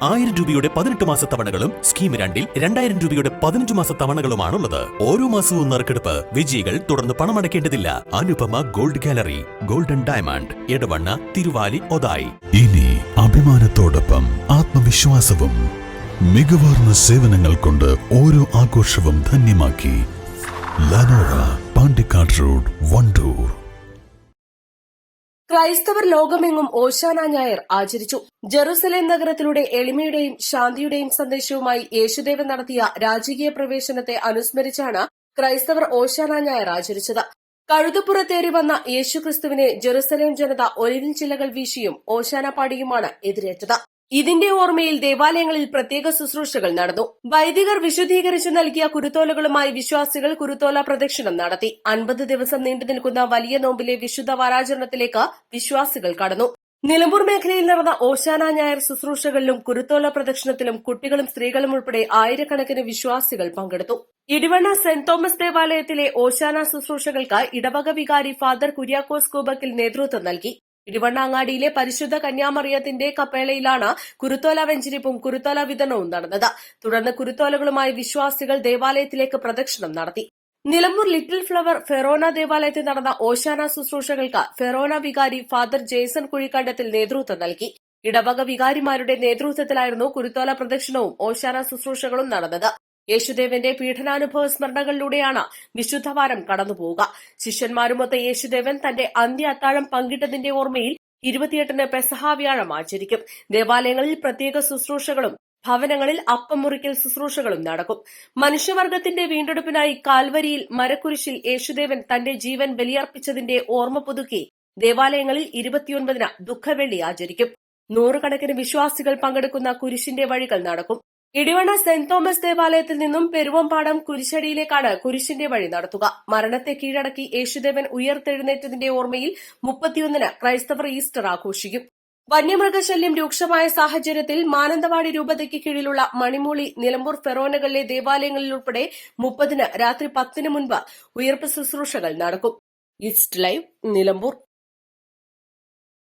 1000 രൂപയുടെ 18 മാസ തവണകളും സ്കീം 2-ൽ 2000 രൂപയുടെ 15 മാസ തവണകളുമാണുള്ളത്. ഓരോ മാസവും നറുക്കെടുപ്പ്. വിജയികൾ തുടർന്ന് പണമടയ്ക്കേണ്ടതില്ല. Anupama gold gallery, golden diamond, Edavanna, Thiruvali, Othayi. ഇനി അഭിമാനത്തോടൊപ്പം ആത്മവിശ്വാസവും. മികവാർന്ന സേവനങ്ങൾ കൊണ്ട് ഓരോ ആഘോഷവും ധന്യമാക്കി. ലനോറ, പാണ്ടിക്കാട് റോഡ്, വണ്ടൂർ. ക്രൈസ്തവർ ലോകമെങ്ങും ഓശാന ഞായർ ആചരിച്ചു. ജെറുസലേം നഗരത്തിലൂടെ എളിമയുടെയും ശാന്തിയുടെയും സന്ദേശവുമായി യേശുദേവൻ നടത്തിയ രാജകീയ പ്രവേശനത്തെ അനുസ്മരിച്ചാണ് ക്രൈസ്തവർ ഓശാന ഞായർ ആചരിച്ചത്. കഴുതപ്പുറത്തേറി വന്ന യേശുക്രിസ്തുവിനെ ജെറുസലേം ജനത ഒലിവിൻ ചില്ലകൾ വീശിയും ഓശാന പാടിയുമാണ് എതിരേറ്റത്. ഇതിന്റെ ഓർമ്മയിൽ ദേവാലയങ്ങളിൽ പ്രത്യേക ശുശ്രൂഷകൾ നടന്നു. വൈദികർ വിശുദ്ധീകരിച്ചു നൽകിയ കുരുത്തോലകളുമായി വിശ്വാസികൾ കുരുത്തോല പ്രദക്ഷിണം നടത്തി. 50 ദിവസം നീണ്ടുനിൽക്കുന്ന വലിയ നോമ്പിലെ വിശുദ്ധ വാരാചരണത്തിലേക്ക് വിശ്വാസികൾ കടന്നു. നിലമ്പൂർ മേഖലയിൽ നടന്ന ഓശാന ഞായർ ശുശ്രൂഷകളിലും കുരുത്തോല പ്രദക്ഷിണത്തിലും കുട്ടികളും സ്ത്രീകളും ഉൾപ്പെടെ ആയിരക്കണക്കിന് വിശ്വാസികൾ പങ്കെടുത്തു. ഇടിവണ്ണ സെന്റ് തോമസ് ദേവാലയത്തിലെ ഓശാന ശുശ്രൂഷകൾക്ക് ഇടവക വികാരി ഫാദർ കുര്യാക്കോസ് കൂബക്കിൽ നേതൃത്വം നൽകി. ഇടിവണ്ണ അങ്ങാടിയിലെ പരിശുദ്ധ കന്യാമറിയത്തിന്റെ കപ്പേളയിലാണ് കുരുത്തോല വെഞ്ചരിപ്പും കുരുത്തോല വിതരണവും നടന്നത്. തുടർന്ന് കുരുത്തോലകളുമായി വിശ്വാസികൾ ദേവാലയത്തിലേക്ക് പ്രദക്ഷിണം നടത്തി. നിലമ്പൂർ ലിറ്റിൽ ഫ്ലവർ ഫെറോന ദേവാലയത്തിൽ നടന്ന ഓശാന ശുശ്രൂഷകൾക്ക് ഫെറോന വികാരി ഫാദർ ജെയ്സൺ കുഴിക്കണ്ടത്തിൽ നേതൃത്വം നൽകി. ഇടവക വികാരിമാരുടെ നേതൃത്വത്തിലായിരുന്നു കുരുത്തോല പ്രദക്ഷിണവും ഓശാന ശുശ്രൂഷകളും നടന്നത്. യേശുദേവന്റെ പീഡനാനുഭവ സ്മരണകളിലൂടെയാണ് വിശുദ്ധവാരം കടന്നുപോവുക. ശിഷ്യന്മാരുമൊത്ത് യേശുദേവൻ തന്റെ അന്ത്യ അത്താഴം പങ്കിട്ടതിന്റെ ഓർമ്മയിൽ 28-ന് പെസഹ വ്യാഴം ആചരിക്കും. ദേവാലയങ്ങളിൽ പ്രത്യേക ശുശ്രൂഷകളും ഭവനങ്ങളിൽ അപ്പം മുറിക്കൽ ശുശ്രൂഷകളും നടക്കും. മനുഷ്യവർഗത്തിന്റെ വീണ്ടെടുപ്പിനായി കാൽവരിയിൽ മരക്കുരിശിൽ യേശുദേവൻ തന്റെ ജീവൻ ബലിയർപ്പിച്ചതിന്റെ ഓർമ്മ പുതുക്കി ദേവാലയങ്ങളിൽ 29-ന് ദുഃഖവെള്ളി ആചരിക്കും. നൂറുകണക്കിന് വിശ്വാസികൾ പങ്കെടുക്കുന്ന കുരിശിന്റെ വഴികൾ നടക്കും. ഇടിവണ്ണ സെന്റ് തോമസ് ദേവാലയത്തിൽ നിന്നും പെരുവമ്പാടം കുരിശടിയിലേക്കാണ് കുരിശിന്റെ വഴി നടത്തുക. മരണത്തെ കീഴടക്കി യേശുദേവൻ ഉയർത്തെഴുന്നേറ്റതിന്റെ ഓർമ്മയിൽ 31-ന് ക്രൈസ്തവർ ഈസ്റ്റർ ആഘോഷിക്കും. വന്യമൃഗശല്യം രൂക്ഷമായ സാഹചര്യത്തിൽ മാനന്തവാടി രൂപതയ്ക്ക് കീഴിലുള്ള മണിമൂളി, നിലമ്പൂർ ഫെറോനകളിലെ ദേവാലയങ്ങളിൽ ഉൾപ്പെടെ 30-ന് രാത്രി 10-ന് മുൻപ് ഉയർപ്പ് ശുശ്രൂഷകൾ നടക്കും. East live, Nilambur.